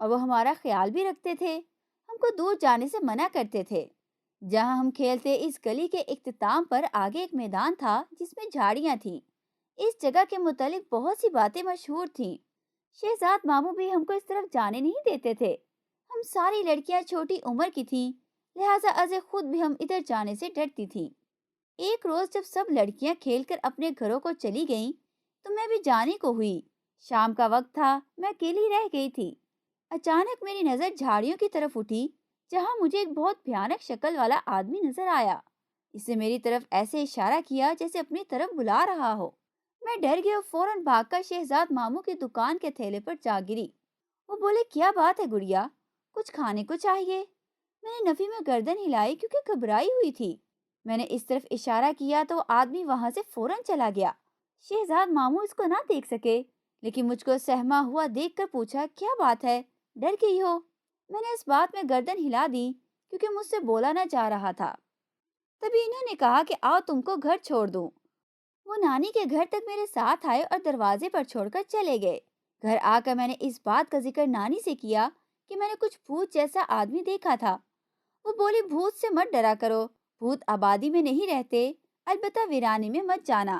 اور وہ ہمارا خیال بھی رکھتے تھے، ہم کو دور جانے سے منع کرتے تھے۔ جہاں ہم کھیلتے اس گلی کے اختتام پر آگے ایک میدان تھا جس میں جھاڑیاں تھیں۔ اس جگہ کے متعلق بہت سی باتیں مشہور تھیں۔ شہزاد ماموں بھی ہم کو اس طرف جانے نہیں دیتے تھے۔ ہم ساری لڑکیاں چھوٹی عمر کی تھیں، لہٰذا از خود بھی ہم ادھر جانے سے ڈرتی تھیں۔ ایک روز جب سب لڑکیاں کھیل کر اپنے گھروں کو چلی گئیں تو میں بھی جانے کو ہوئی۔ شام کا وقت تھا، میں اکیلی رہ گئی تھی۔ اچانک میری نظر جھاڑیوں کی طرف اٹھی جہاں مجھے ایک بہت بھیانک شکل والا آدمی نظر آیا۔ اس نے میری طرف ایسے اشارہ کیا جیسے اپنی طرف بلا رہا ہو۔ میں ڈر گئی اور فوراً بھاگ کر شہزاد ماموں کی دکان کے تھیلے پر جا گری۔ وہ بولے، کیا بات ہے گڑیا، کچھ کھانے کو چاہیے؟ میں نے نفی میں گردن ہلائی کیونکہ گھبرائی ہوئی تھی۔ میں نے اس طرف اشارہ کیا تو وہ آدمی وہاں سے فوراً چلا گیا۔ شہزاد ماموں اس کو نہ دیکھ سکے، لیکن مجھ کو سہما ہوا دیکھ کر پوچھا، کیا بات ہے، ڈر گئی ہو؟ میں نے اس بات میں گردن ہلا دی کیونکہ مجھ سے بولا نہ جا رہا تھا۔ تبھی انہوں نے کہا کہ آؤ تم کو گھر چھوڑ دوں۔ وہ نانی کے گھر تک میرے ساتھ آئے اور دروازے پر چھوڑ کر چلے گئے۔ گھر آ کر میں نے اس بات کا ذکر نانی سے کیا کہ میں نے کچھ بھوت جیسا آدمی دیکھا تھا۔ وہ بولی، بھوت سے مت ڈرا کرو، بھوت آبادی میں نہیں رہتے، البتہ ویرانے میں مت جانا۔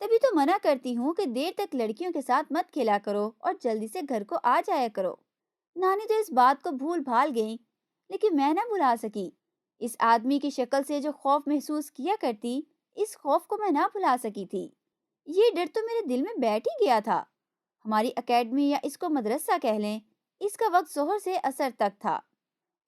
تبھی تو منع کرتی ہوں کہ دیر تک لڑکیوں کے ساتھ مت کھیلا کرو اور جلدی سے گھر کو آ جایا کرو۔ نانی تو اس بات کو بھول بھال گئی، لیکن میں نہ بھلا سکی۔ اس آدمی کی شکل سے جو خوف محسوس کیا کرتی، اس خوف کو میں نہ بھلا سکی تھی۔ یہ ڈر تو میرے دل میں بیٹھ ہی گیا تھا۔ ہماری اکیڈمی یا اس کو مدرسہ کہہ لیں، اس کا وقت ظہر سے عصر تک تھا۔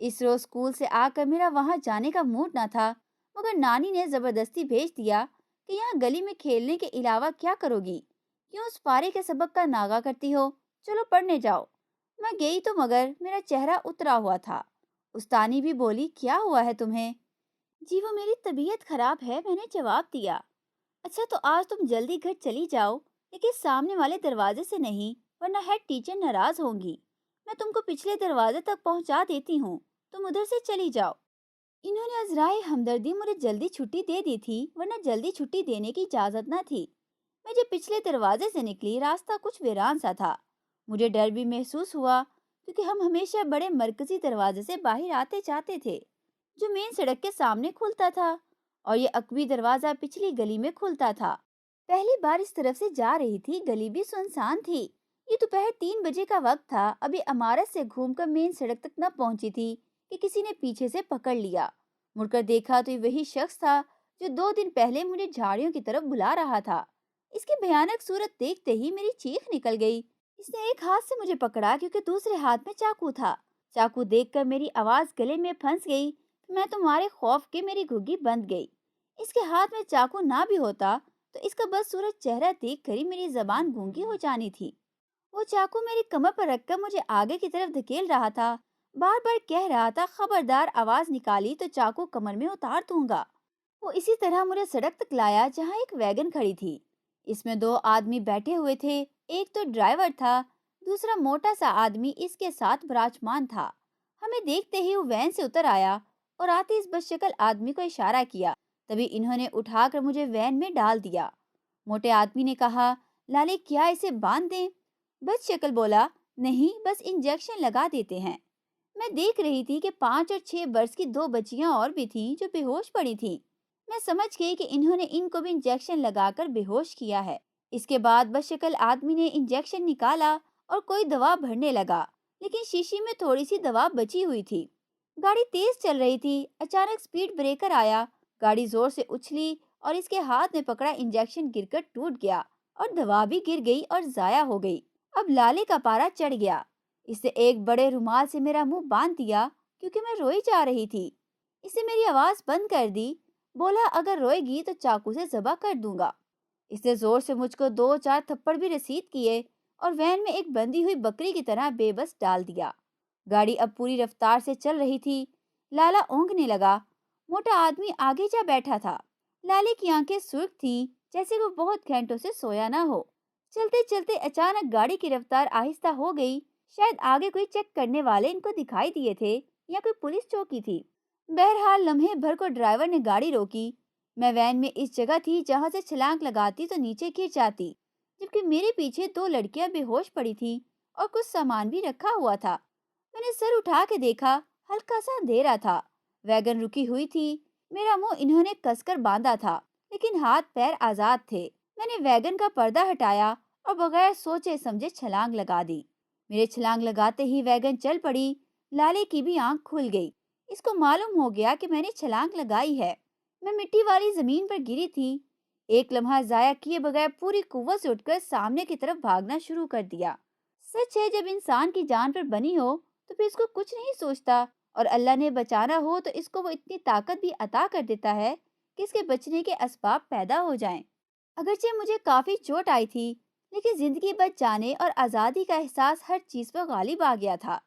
اس روز اسکول سے آ کر میرا وہاں جانے کا موڈ نہ تھا، مگر نانی نے زبردستی بھیج دیا کہ یہاں گلی میں کھیلنے کے علاوہ کیا کرو گی؟ کیوں اس پارے کے سبق کا ناغہ کرتی ہو؟ چلو پڑھنے جاؤ۔ میں گئی تو مگر میرا چہرہ اترا ہوا تھا۔ استانی بھی بولی، کیا ہوا ہے تمہیں؟ جی وہ میری طبیعت خراب ہے، میں نے جواب دیا۔ اچھا تو آج تم جلدی گھر چلی جاؤ، لیکن سامنے والے دروازے سے نہیں، ورنہ ہیڈ ٹیچر ناراض ہوں گی۔ میں تم کو پچھلے دروازے تک پہنچا دیتی ہوں، تم ادھر سے چلی جاؤ۔ انہوں نے عذرائے ہمدردی مجھے جلدی چھٹی دے دی تھی، ورنہ جلدی چھٹی دینے کی اجازت نہ تھی۔ میں جب پچھلے دروازے سے نکلی، راستہ کچھ ویران سا تھا۔ مجھے ڈر بھی محسوس ہوا کیونکہ ہم ہمیشہ بڑے مرکزی دروازے سے باہر آتے جاتے تھے جو مین سڑک کے سامنے کھلتا تھا، اور یہ عقبی دروازہ پچھلی گلی میں کھلتا تھا۔ پہلی بار اس طرف سے جا رہی تھی، گلی بھی سنسان تھی۔ یہ دوپہر 3 بجے کا وقت تھا، ابھی عمارت سے گھوم کر مین سڑک تک نہ پہنچی تھی کہ کسی نے پیچھے سے پکڑ لیا۔ مڑ کر دیکھا تو یہ وہی شخص تھا جو 2 دن پہلے مجھے جھاڑیوں کی طرف بلا رہا تھا۔ اس کی بھیانک صورت دیکھتے ہی میری چیخ نکل گئی۔ اس نے ایک ہاتھ سے مجھے پکڑا کیونکہ دوسرے ہاتھ میں چاقو تھا۔ چاقو دیکھ کر میری آواز گلے میں پھنس گئی۔ میں تمہارے خوف کے میری گھگی بند گئی۔ اس کے ہاتھ میں چاقو نہ بھی ہوتا تو اس کا بدصورت چہرہ دیکھ کر ہی میری زبان گونگی ہو جانی تھی۔ وہ چاقو میری کمر پر رکھ کر مجھے آگے کی طرف دھکیل رہا تھا، بار بار کہہ رہا تھا، خبردار آواز نکالی تو چاقو کمر میں اتار دوں گا۔ وہ اسی طرح مجھے سڑک تک لایا جہاں ایک ویگن کھڑی تھی۔ اس میں 2 آدمی بیٹھے ہوئے تھے، ایک تو ڈرائیور تھا، دوسرا موٹا سا آدمی اس کے ساتھ براجمان تھا۔ ہمیں دیکھتے ہی وہ وین سے اتر آیا اور آتے اس بدشکل آدمی کو اشارہ کیا۔ تبھی انہوں نے اٹھا کر مجھے وین میں ڈال دیا۔ موٹے آدمی نے کہا، لالے کیا اسے باندھ دیں؟ بدشکل بولا، نہیں بس انجیکشن لگا دیتے ہیں۔ میں دیکھ رہی تھی کہ 5 اور 6 برس کی 2 بچیاں اور بھی تھیں جو بے ہوش پڑی تھیں۔ میں سمجھ گئی کہ انہوں نے ان کو بھی انجیکشن لگا کر بے ہوش کیا ہے۔ اس کے بعد بدشکل آدمی نے انجیکشن نکالا اور کوئی دوا بھرنے لگا، لیکن شیشی میں تھوڑی سی دوا بچی ہوئی تھی۔ گاڑی تیز چل رہی تھی، اچانک سپیڈ بریکر آیا، گاڑی زور سے اچھلی اور اس کے ہاتھ میں پکڑا انجیکشن گر کر ٹوٹ گیا اور دوا بھی گر گئی اور ضائع ہو گئی۔ اب لالے کا پارا چڑھ گیا۔ اس نے ایک بڑے رومال سے میرا منہ باندھ دیا کیونکہ میں روئی جا رہی تھی۔ اس نے میری آواز بند کر دی، بولا، اگر روئے گی تو چاقو سے ذبح کر دوں گا۔ اس نے زور سے مجھ کو 2-4 تھپڑ بھی رسید کیے اور وین میں ایک بندھی ہوئی بکری کی طرح بے بس ڈال دیا۔ گاڑی اب پوری رفتار سے چل رہی تھی۔ لالا اونگنے لگا۔ موٹا آدمی آگے جا بیٹھا تھا۔ لالے کی آنکھیں سرخ تھیں جیسے وہ بہت گھنٹوں سے سویا نہ ہو۔ چلتے چلتے اچانک گاڑی کی رفتار آہستہ ہو گئی۔ شاید آگے کوئی چیک کرنے والے ان کو دکھائی دیے تھے یا کوئی پولیس چوکی تھی۔ بہرحال لمحے بھر کو ڈرائیور نے گاڑی روکی۔ میں وین میں اس جگہ تھی جہاں سے چھلانگ لگاتی تو نیچے گر جاتی، جبکہ میرے پیچھے 2 لڑکیاں بے ہوش پڑی تھیں اور کچھ سامان بھی رکھا ہوا تھا۔ نے سر اٹھا کے دیکھا، ہلکا سا اندھیرا تھا، ویگن رکی ہوئی تھی، میرا منہ انہوں نے کس کر باندھا تھا لیکن ہاتھ پیر آزاد تھے۔ میں نے ویگن کا پردہ ہٹایا اور بغیر سوچے سمجھے چھلانگ لگا دی۔ میرے چھلانگ لگاتے ہی ویگن چل پڑی، لالے کی بھی آنکھ کھل گئی، اس کو معلوم ہو گیا کہ میں نے چھلانگ لگائی ہے۔ میں مٹی والی زمین پر گری تھی، ایک لمحہ ضائع کیے بغیر پوری قوت سے اٹھ کر سامنے کی طرف بھاگنا شروع کر دیا۔ سچ ہے جب انسان کی جان پر بنی ہو تو پھر اس کو کچھ نہیں سوچتا، اور اللہ نے بچانا ہو تو اس کو وہ اتنی طاقت بھی عطا کر دیتا ہے کہ اس کے بچنے کے اسباب پیدا ہو جائیں۔ اگرچہ مجھے کافی چوٹ آئی تھی لیکن زندگی بچ جانے اور آزادی کا احساس ہر چیز پر غالب آ گیا تھا۔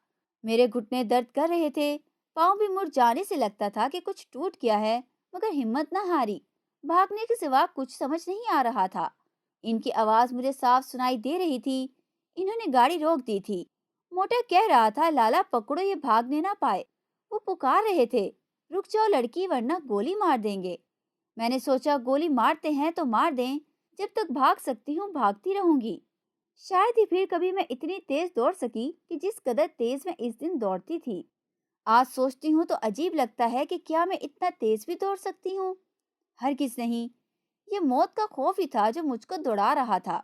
میرے گھٹنے درد کر رہے تھے، پاؤں بھی مڑ جانے سے لگتا تھا کہ کچھ ٹوٹ گیا ہے، مگر ہمت نہ ہاری، بھاگنے کے سوا کچھ سمجھ نہیں آ رہا تھا۔ ان کی آواز مجھے صاف سنائی دے رہی تھی، انہوں نے گاڑی روک دی تھی۔ موٹا کہہ رہا تھا، لالا پکڑو، یہ بھاگنے نہ پائے۔ وہ پکار رہے تھے، رک جاؤ لڑکی ورنہ گولی مار دیں گے۔ میں نے سوچا گولی مارتے ہیں تو مار دیں، جب تک بھاگ سکتی ہوں بھاگتی رہوں گی۔ شاید ہی پھر کبھی میں اتنی تیز دوڑ سکی کہ جس قدر تیز میں اس دن دوڑتی تھی۔ آج سوچتی ہوں تو عجیب لگتا ہے کہ کیا میں اتنا تیز بھی دوڑ سکتی ہوں؟ ہرگز نہیں، یہ موت کا خوف ہی تھا جو مجھ کو دوڑا رہا تھا۔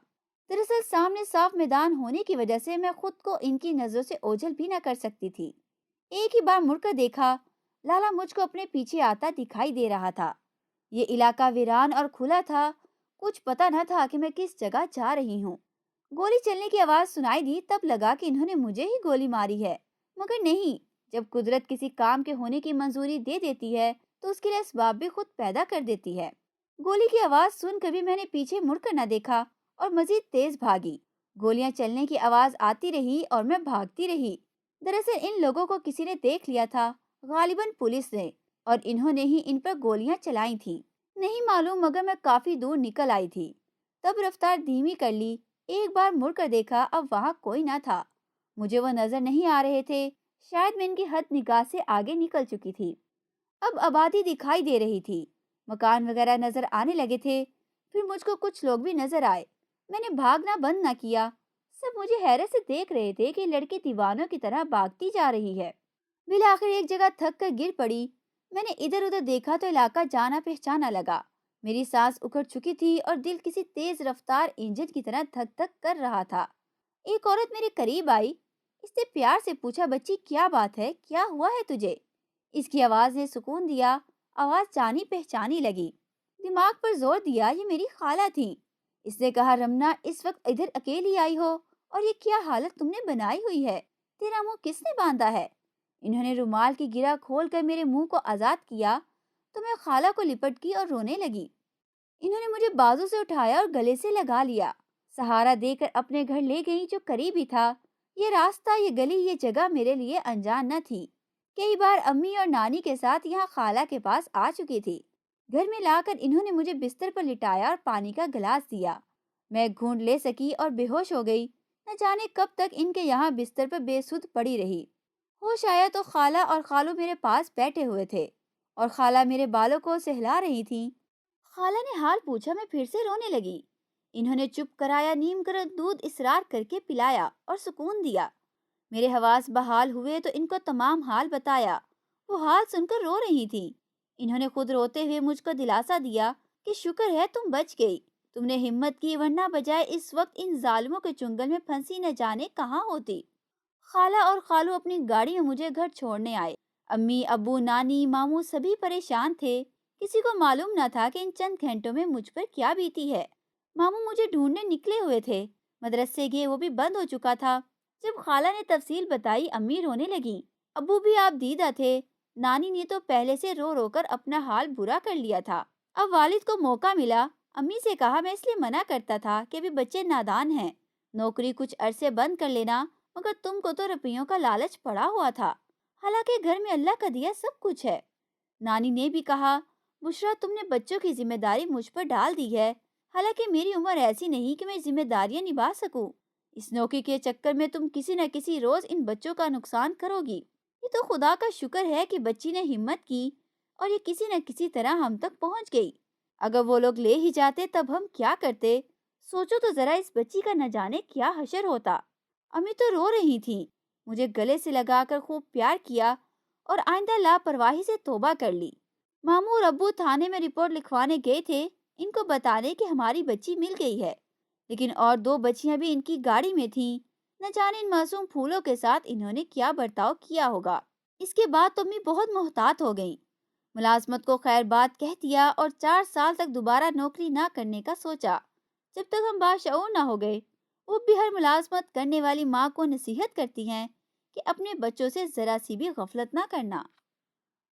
دراصل سامنے صاف میدان ہونے کی وجہ سے میں خود کو ان کی نظروں سے اوجھل بھی نہ کر سکتی تھی۔ ایک ہی بار مڑ کر دیکھا، لالا مجھ کو اپنے پیچھے آتا دکھائی دے رہا تھا۔ یہ علاقہ ویران اور کھلا تھا، کچھ پتہ نہ تھا کہ میں کس جگہ جا رہی ہوں۔ گولی چلنے کی آواز سنائی دی، تب لگا کہ انہوں نے مجھے ہی گولی ماری ہے، مگر نہیں۔ جب قدرت کسی کام کے ہونے کی منظوری دے دیتی ہے تو اس کے لیے اسباب بھی خود پیدا کر دیتی ہے۔ گولی کی آواز سن کر بھی میں نے پیچھے مڑ کر نہ دیکھا اور مزید تیز بھاگی۔ گولیاں چلنے کی آواز آتی رہی اور میں بھاگتی رہی۔ دراصل ان لوگوں کو کسی نے دیکھ لیا تھا، غالباً پولیس نے، اور انہوں نے ہی ان پر گولیاں چلائی تھیں۔ نہیں معلوم، مگر میں کافی دور نکل آئی تھی۔ تب رفتار دھیمی کر لی، ایک بار مڑ کر دیکھا، اب وہاں کوئی نہ تھا، مجھے وہ نظر نہیں آ رہے تھے، شاید میں ان کی حد نگاہ سے آگے نکل چکی تھی۔ اب آبادی دکھائی دے رہی تھی، مکان وغیرہ نظر آنے لگے تھے، پھر مجھ کو کچھ لوگ بھی نظر آئے۔ میں نے بھاگنا بند نہ کیا، سب مجھے حیرت سے دیکھ رہے تھے کہ لڑکی دیوانوں کی طرح بھاگتی جا رہی ہے۔ بالآخر ایک جگہ تھک کر گر پڑی۔ میں نے ادھر ادھر دیکھا تو علاقہ جانا پہچانا لگا، میری سانس اکھڑ چکی تھی اور دل کسی تیز رفتار انجن کی طرح دھک دھک کر رہا تھا۔ ایک عورت میرے قریب آئی، اس نے پیار سے پوچھا، بچی کیا بات ہے، کیا ہوا ہے تجھے؟ اس کی آواز نے سکون دیا، آواز جانی پہچانی لگی۔ دماغ پر زور دیا، یہ میری خالہ تھی۔ اس نے کہا، رمنا اس وقت ادھر اکیلی آئی ہو، اور یہ کیا حالت تم نے بنائی ہوئی ہے، تیرا منہ کس نے باندھا ہے؟ انہوں نے رومال کی گرہ کھول کر میرے منہ کو آزاد کیا تو میں خالہ کو لپٹ کی اور رونے لگی۔ انہوں نے مجھے بازو سے اٹھایا اور گلے سے لگا لیا، سہارا دے کر اپنے گھر لے گئی جو قریب ہی تھا۔ یہ راستہ، یہ گلی، یہ جگہ میرے لیے انجان نہ تھی۔ کئی بار امی اور نانی کے ساتھ یہاں خالہ کے پاس آ چکی تھی۔ گھر میں لا کر انہوں نے مجھے بستر پر لٹایا اور پانی کا گلاس دیا۔ میں گھونٹ لے سکی اور بے ہوش ہو گئی۔ نہ جانے کب تک ان کے یہاں بستر پر بے سدھ پڑی رہی۔ ہوش آیا تو خالہ اور خالو میرے پاس بیٹھے ہوئے تھے اور خالہ میرے بالوں کو سہلا رہی تھی۔ خالہ نے حال پوچھا، میں پھر سے رونے لگی۔ انہوں نے چپ کرایا، نیم گرم دودھ اصرار کر کے پلایا اور سکون دیا۔ میرے حواس بحال ہوئے تو ان کو تمام حال بتایا۔ وہ حال سن کر رو رہی تھی۔ انہوں نے خود روتے ہوئے مجھ کو دلاسا دیا کہ شکر ہے تم بچ گئی، تم نے ہمت کی، ورنہ بجائے اس وقت ان ظالموں کے چنگل میں پھنسی نہ جانے کہاں ہوتی۔ خالہ اور خالو اپنی گاڑی میں مجھے گھر چھوڑنے آئے۔ امی، ابو، نانی، ماموں سبھی پریشان تھے، کسی کو معلوم نہ تھا کہ ان چند گھنٹوں میں مجھ پر کیا بیتی ہے۔ ماموں مجھے ڈھونڈنے نکلے ہوئے تھے، مدرسے گئے، وہ بھی بند ہو چکا تھا۔ جب خالہ نے تفصیل بتائی، امی رونے لگی، ابو بھی آپ دیدہ تھے، نانی نے تو پہلے سے رو رو کر اپنا حال برا کر لیا تھا۔ اب والد کو موقع ملا، امی سے کہا، میں اس لیے منع کرتا تھا کہ ابھی بچے نادان ہیں، نوکری کچھ عرصے بند کر لینا، مگر تم کو تو روپیوں کا لالچ پڑا ہوا تھا، حالانکہ گھر میں اللہ کا دیا سب کچھ ہے۔ نانی نے بھی کہا، بشرا تم نے بچوں کی ذمہ داری مجھ پر ڈال دی ہے، حالانکہ میری عمر ایسی نہیں کہ میں ذمہ داریاں نبھا سکوں۔ اس نوکری کے چکر میں تم کسی نہ کسی روز ان بچوں کا نقصان کرو گی۔ یہ تو خدا کا شکر ہے کہ بچی نے ہمت کی اور یہ کسی نہ کسی طرح ہم تک پہنچ گئی۔ اگر وہ لوگ لے ہی جاتے تب ہم کیا کرتے؟ سوچو تو ذرا، اس بچی کا نہ جانے کیا حشر ہوتا۔ امی تو رو رہی تھیں، مجھے گلے سے لگا کر خوب پیار کیا اور آئندہ لاپرواہی سے توبہ کر لی۔ ماموں اور ابو تھانے میں رپورٹ لکھوانے گئے تھے، ان کو بتانے کہ ہماری بچی مل گئی ہے، لیکن اور دو بچیاں بھی ان کی گاڑی میں تھیں۔ نہ جانے ان معصوم پھولوں کے ساتھ انہوں نے کیا برتاؤ کیا ہوگا۔ اس کے بعد تو امی بہت محتاط ہو گئیں، ملازمت کو خیر بات کہہ دیا اور 4 سال تک دوبارہ نوکری نہ کرنے کا سوچا، جب تک ہم باشعور نہ ہو گئے۔ وہ بھی ہر ملازمت کرنے والی ماں کو نصیحت کرتی ہیں کہ اپنے بچوں سے ذرا سی بھی غفلت نہ کرنا۔